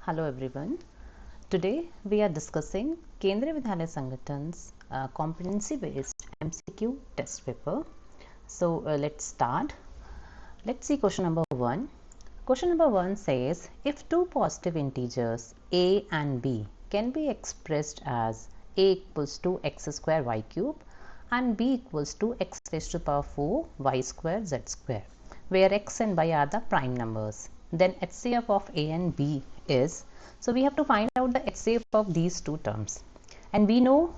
Hello everyone. Today we are discussing Kendriya Vidyalaya Sangatan's competency based MCQ test paper. So let's start. Let's see question number 1. Question number 1 says if two positive integers a and b can be expressed as a equals to x square y cube and b equals to x raised to the power 4 y square z square, where x and y are the prime numbers, then HCF of a and b is, so we have to find out the HCF of these two terms, and we know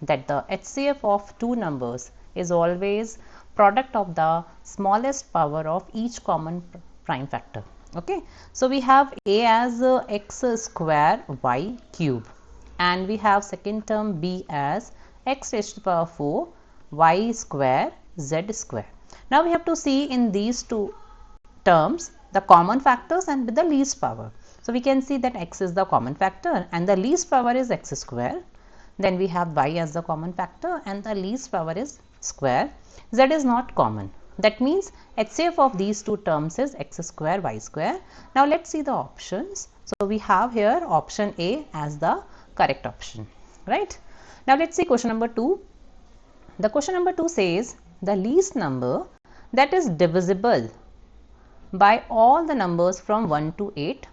that the HCF of two numbers is always product of the smallest power of each common prime factor. Okay, so we have a as x square y cube, and we have second term b as x raised to the power 4 y square z square. Now we have to see in these two terms the common factors and with the least power. So we can see that x is the common factor and the least power is x square. Then we have y as the common factor and the least power is square. Z is not common. That means HCF of these two terms is x square y square. Now let's see the options. So we have here option A as the correct option, right? Now let's see question number 2. The question number 2 says the least number that is divisible by all the numbers from 1 to 8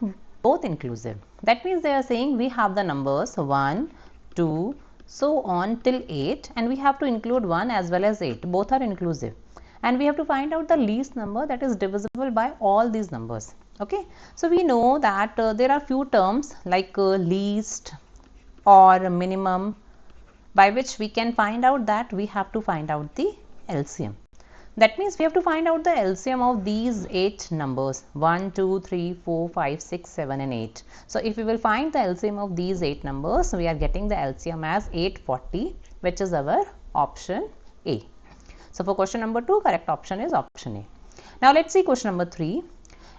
both inclusive. That means they are saying we have the numbers 1, 2, so on till 8, and we have to include 1 as well as 8, both are inclusive, and we have to find out the least number that is divisible by all these numbers. Okay, so we know that there are few terms like least or minimum, by which we can find out that we have to find out the LCM. That means we have to find out the LCM of these 8 numbers 1, 2, 3, 4, 5, 6, 7 and 8. So if we will find the LCM of these 8 numbers, we are getting the LCM as 840, which is our option A. So for question number 2, correct option is option A. Now let's see question number 3.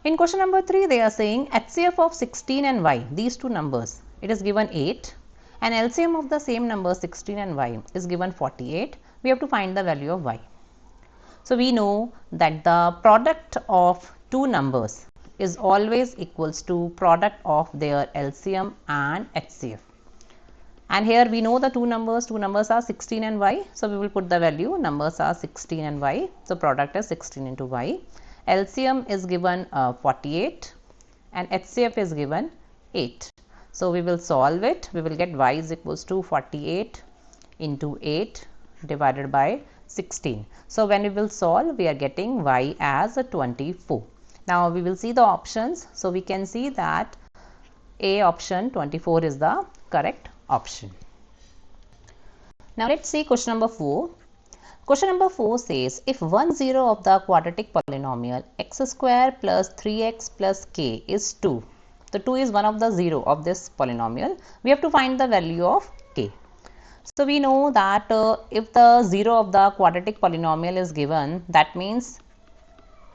In question number 3, they are saying HCF of 16 and y, these two numbers, it is given 8, and LCM of the same number 16 and y is given 48. We have to find the value of y. So we know that the product of two numbers is always equals to product of their LCM and HCF. And here we know the two numbers are 16 and y. So we will put the value, numbers are 16 and y. So product is 16 into y. LCM is given 48 and HCF is given 8. So we will solve it. We will get y is equals to 48 into 8 divided by 16. So when we will solve, we are getting y as 24. Now we will see the options. So we can see that A option 24 is the correct option. Now let's see question number 4. Question number 4 says if 1 0 of the quadratic polynomial x square plus 3x plus k is 2. So 2 is one of the 0 of this polynomial. We have to find the value of k. So we know that if the 0 of the quadratic polynomial is given, that means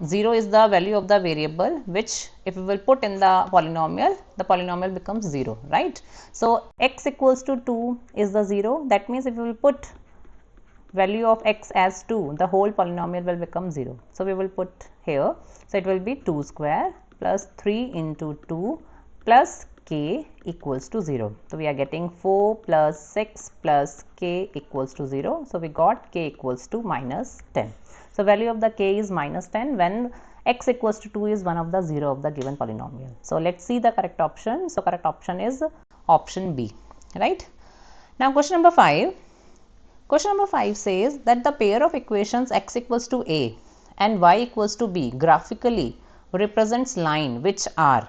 0 is the value of the variable, which if we will put in the polynomial becomes 0, right? So x equals to 2 is the 0. That means if we will put value of x as 2, the whole polynomial will become 0. So we will put here, so it will be 2 square plus 3 into 2 plus k equals to 0. So we are getting 4 plus 6 plus k equals to 0. So we got k equals to minus 10. So value of the k is minus 10 when x equals to 2 is one of the 0 of the given polynomial. So let's see the correct option. So correct option is option B, right? Now question number 5. Question number 5 says that the pair of equations x equals to a and y equals to b graphically represents line which are.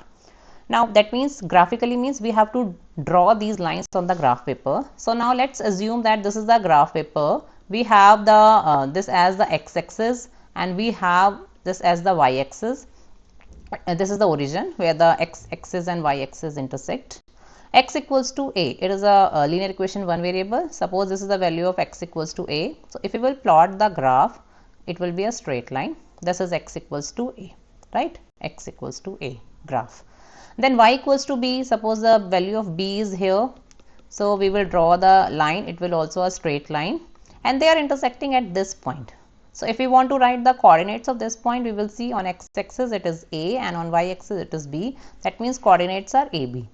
Now that means graphically means we have to draw these lines on the graph paper. So now let's assume that this is the graph paper. We have the this as the x-axis and we have this as the y-axis. This is the origin where the x-axis and y-axis intersect. X equals to a, it is a linear equation one variable. Suppose this is the value of x equals to a. So if we will plot the graph, it will be a straight line. This is x equals to a, right? X equals to a graph. Then y equals to b, suppose the value of b is here. So we will draw the line, it will also a straight line and they are intersecting at this point. So if we want to write the coordinates of this point, we will see on x-axis it is A and on y-axis it is B. That means coordinates are AB.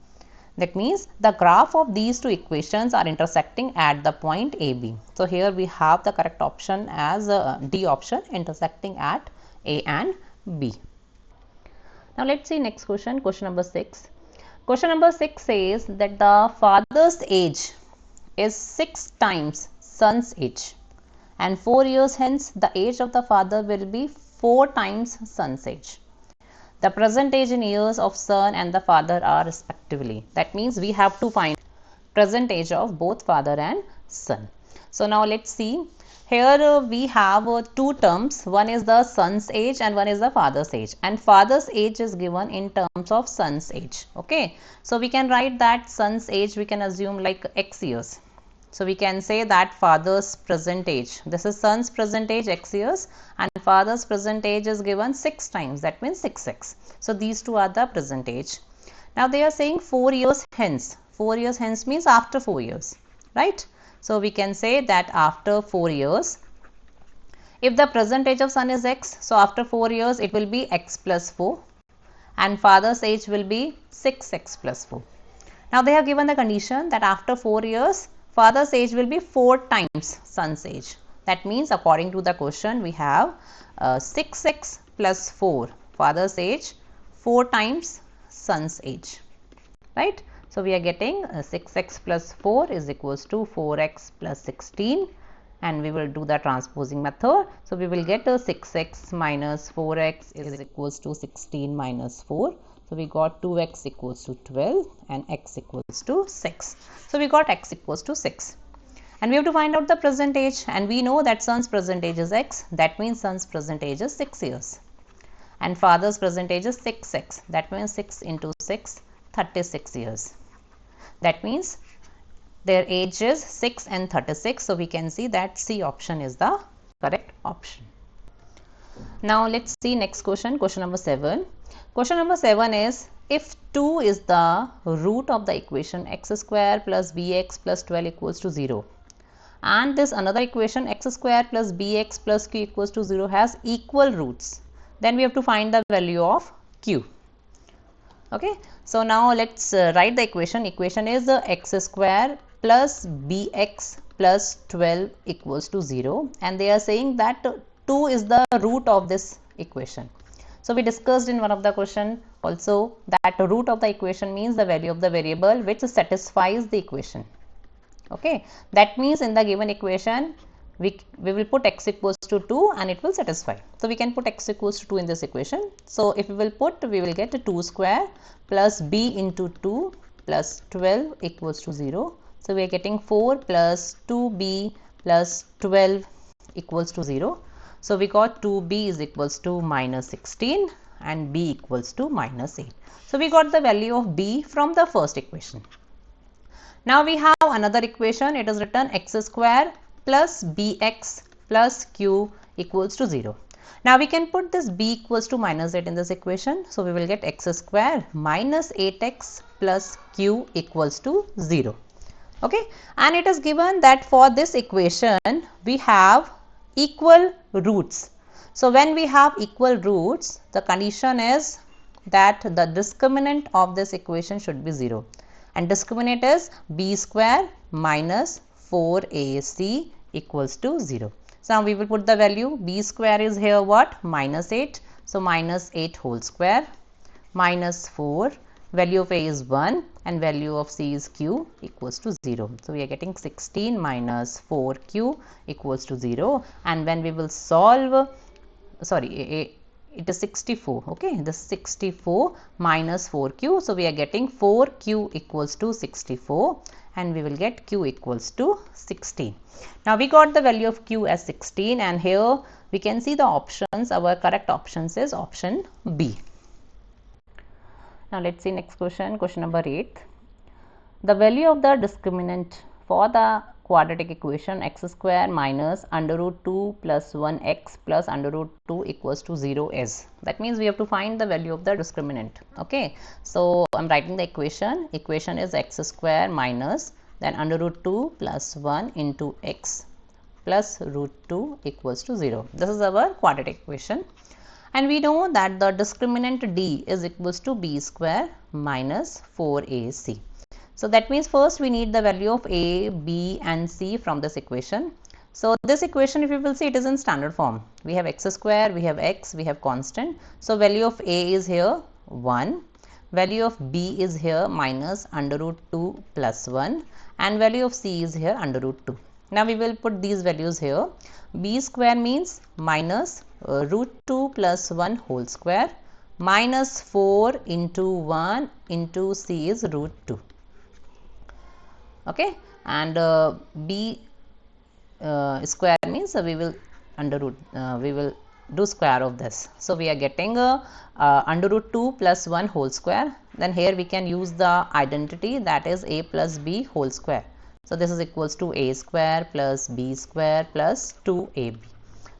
That means the graph of these two equations are intersecting at the point AB. So here we have the correct option as D option, intersecting at A and B. Now let's see next question, question number 6. Question number 6 says that the father's age is 6 times son's age, and 4 years hence the age of the father will be 4 times son's age. The present age in years of son and the father are respectively. That means we have to find present age of both father and son. So now let's see. Here we have two terms. One is the son's age and one is the father's age. And father's age is given in terms of son's age. Okay. So we can write that son's age, we can assume like x years. So we can say that father's present age, this is son's present age x years, and father's present age is given 6 times, that means 6x. So these two are the present age. Now they are saying 4 years hence. 4 years hence means after 4 years, right? So we can say that after 4 years, if the present age of son is x, so after 4 years it will be x plus 4 and father's age will be 6x plus 4. Now they have given the condition that after 4 years, father's age will be 4 times son's age. That means according to the question we have 6x plus 4, father's age 4 times son's age, right? So we are getting 6x plus 4 is equals to 4x plus 16, and we will do the transposing method. So we will get 6x minus 4x is equals to 16 minus 4. So we got 2x equals to 12 and x equals to 6. So we got x equals to 6. And we have to find out the present age, and we know that son's present age is x. That means son's present age is 6 years. And father's present age is 6x. That means 6 into 6, 36 years. That means their age is 6 and 36. So we can see that C option is the correct option. Now let's see next question, question number 7. Question number 7 is, if 2 is the root of the equation x square plus bx plus 12 equals to 0, and this another equation x square plus bx plus q equals to 0 has equal roots, then we have to find the value of q. Okay, so now let's write the equation. Equation is x square plus bx plus 12 equals to 0, and they are saying that 2 is the root of this equation. So we discussed in one of the question also that the root of the equation means the value of the variable which satisfies the equation. Okay, that means in the given equation we will put x equals to 2 and it will satisfy. So we can put x equals to 2 in this equation. So if we will put, we will get 2 square plus b into 2 plus 12 equals to 0. So we are getting 4 plus 2b plus 12 equals to 0. So we got 2b is equals to minus 16 and b equals to minus 8. So we got the value of b from the first equation. Now we have another equation. It is written x square plus bx plus q equals to 0. Now we can put this b equals to minus 8 in this equation. So we will get x square minus 8x plus q equals to 0. Okay, and it is given that for this equation we have equal roots. So when we have equal roots, the condition is that the discriminant of this equation should be 0, and discriminant is b square minus 4ac equals to 0. So now we will put the value. B square is here what? Minus 8. So minus 8 whole square minus 4. Value of a is 1 and value of c is q equals to 0. So we are getting 16 minus 4q equals to 0, and when we will solve, sorry, it is 64. Okay, this 64 minus 4q. So we are getting 4q equals to 64 and we will get q equals to 16. Now we got the value of q as 16, and here we can see the options. Our correct options is option B. Now let's see next question, question number 8. The value of the discriminant for the quadratic equation x square minus under root 2 plus 1x plus under root 2 equals to 0 is. That means we have to find the value of the discriminant. Okay, so I'm writing the equation. Equation is x square minus then under root 2 plus 1 into x plus root 2 equals to 0. This is our quadratic equation. And we know that the discriminant d is equals to b square minus 4ac. So that means first we need the value of a, b and c from this equation. So this equation, if you will see, it is in standard form. We have x square, we have x, we have constant. So value of a is here 1, value of b is here minus under root 2 plus 1, and value of c is here under root 2. Now we will put these values here. B square means minus root 2 plus 1 whole square minus 4 into 1 into c is root 2. Okay, and b square means we will under root we will do square of this. So we are getting under root 2 plus 1 whole square. Then here we can use the identity, that is a plus b whole square. So this is equals to a square plus b square plus 2ab.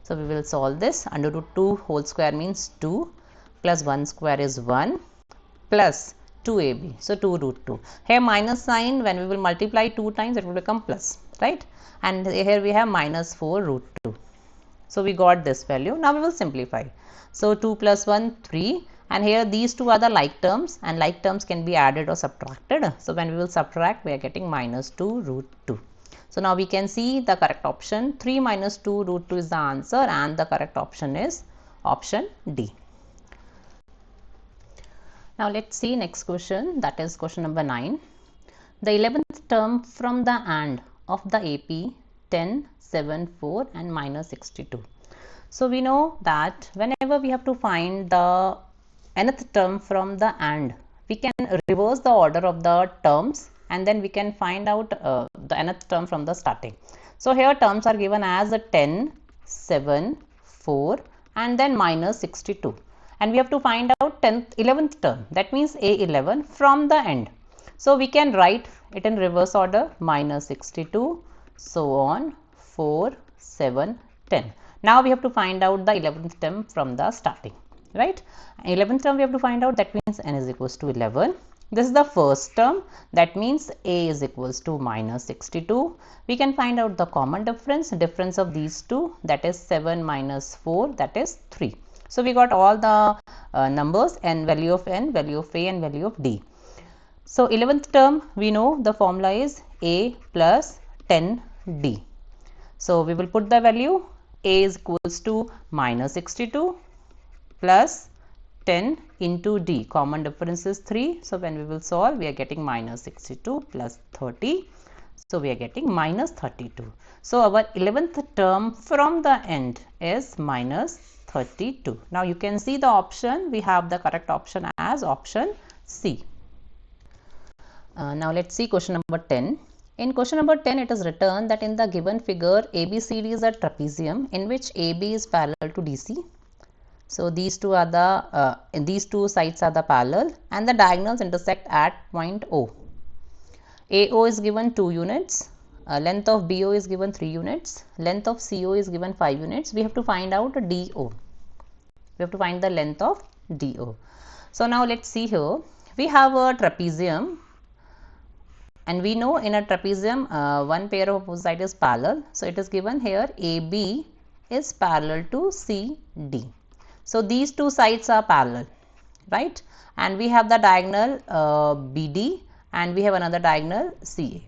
So we will solve this. Under root 2 whole square means 2 plus 1 square is 1 plus 2ab. So 2 root 2. Here minus sign, when we will multiply 2 times it will become plus, right? And here we have minus 4 root 2. So we got this value. Now we will simplify. So 2 plus 1 3, and here these two are the like terms, and like terms can be added or subtracted. So when we will subtract, we are getting minus 2 root 2. So now we can see the correct option. 3 minus 2 root 2 is the answer, and the correct option is option D. Now let's see next question, that is question number 9. The 11th term from the AND of the AP 10, 7, 4 and minus 62. So we know that whenever we have to find the nth term from the AND, we can reverse the order of the terms and then we can find out the nth term from the starting. So here terms are given as 10, 7, 4 and then minus 62. And we have to find out 11th term, that means A11 from the end. So we can write it in reverse order, minus 62, so on, 4, 7, 10. Now we have to find out the 11th term from the starting, right? 11th term we have to find out, that means n is equals to 11. This is the first term, that means a is equals to minus 62. We can find out the common difference of these two, that is 7 minus 4, that is 3. So we got all the numbers, and value of n, value of a and value of d. So 11th term, we know the formula is a plus 10d. So we will put the value, a is equals to minus 62 plus 10 into d. Common difference is 3. So when we will solve, we are getting minus 62 plus 30. So we are getting minus 32. So our 11th term from the end is minus 32. Now you can see the option, we have the correct option as option C. Now let's see question number 10. In question number 10, it is written that in the given figure, ABCD is a trapezium in which AB is parallel to DC. So these two are the these two sides are the parallel and the diagonals intersect at point O. AO is given 2 units, length of BO is given 3 units, length of CO is given 5 units. We have to find out DO. We have to find the length of DO. So now let's see here. We have a trapezium, and we know in a trapezium one pair of opposite side is parallel. So it is given here AB is parallel to CD. So these two sides are parallel, right? And we have the diagonal BD and we have another diagonal CA.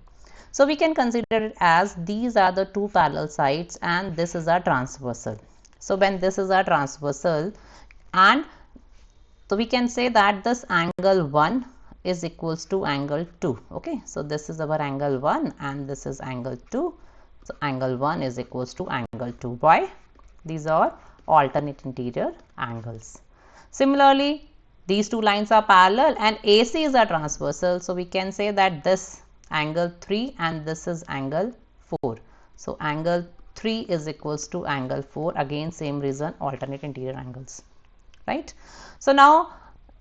So we can consider it as these are the two parallel sides and this is our transversal. So when this is our transversal, and so we can say that this angle 1 is equals to angle 2. Okay, so this is our angle 1 and this is angle 2. So angle 1 is equals to angle 2. Why? These are alternate interior angles. Similarly, these two lines are parallel and AC is a transversal. So we can say that this angle 3 and this is angle 4. So angle 3 is equals to angle 4. Again same reason, alternate interior angles, right? So now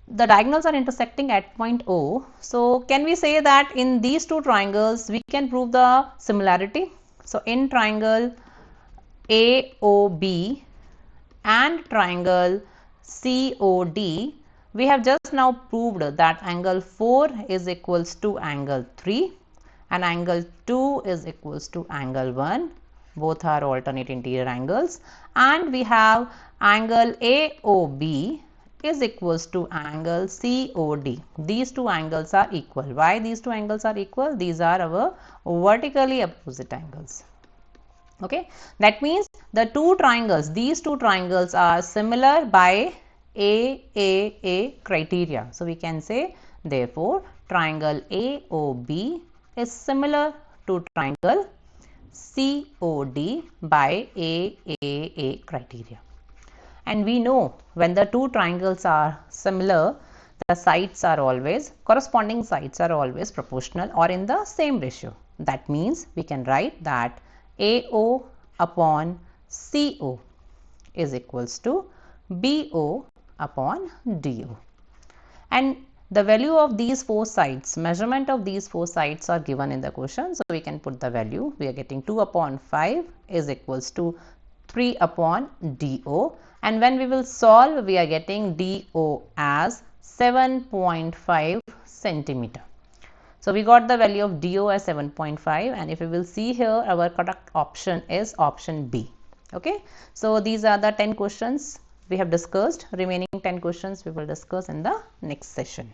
the diagonals are intersecting at point O. So can we say that in these two triangles we can prove the similarity? So in triangle AOB and triangle COD, we have just now proved that angle 4 is equals to angle 3 and angle 2 is equals to angle 1 both are alternate interior angles, and we have angle AOB is equals to angle COD. These two angles are equal. Why these two angles are equal? These are our vertically opposite angles. Okay, that means the two triangles, these two triangles are similar by AAA criteria. So we can say therefore triangle AOB is similar to triangle COD by AAA criteria. And we know when the two triangles are similar, the sides are always, corresponding sides are always proportional or in the same ratio. That means we can write that AO upon CO is equals to BO upon DO. And the value of these four sides, measurement of these four sides are given in the question. So we can put the value. We are getting 2 upon 5 is equals to 3 upon DO. And when we will solve, we are getting DO as 7.5 centimeter. So we got the value of DO as 7.5, and if we will see here, our correct option is option B. Okay. So these are the 10 questions we have discussed. Remaining 10 questions we will discuss in the next session.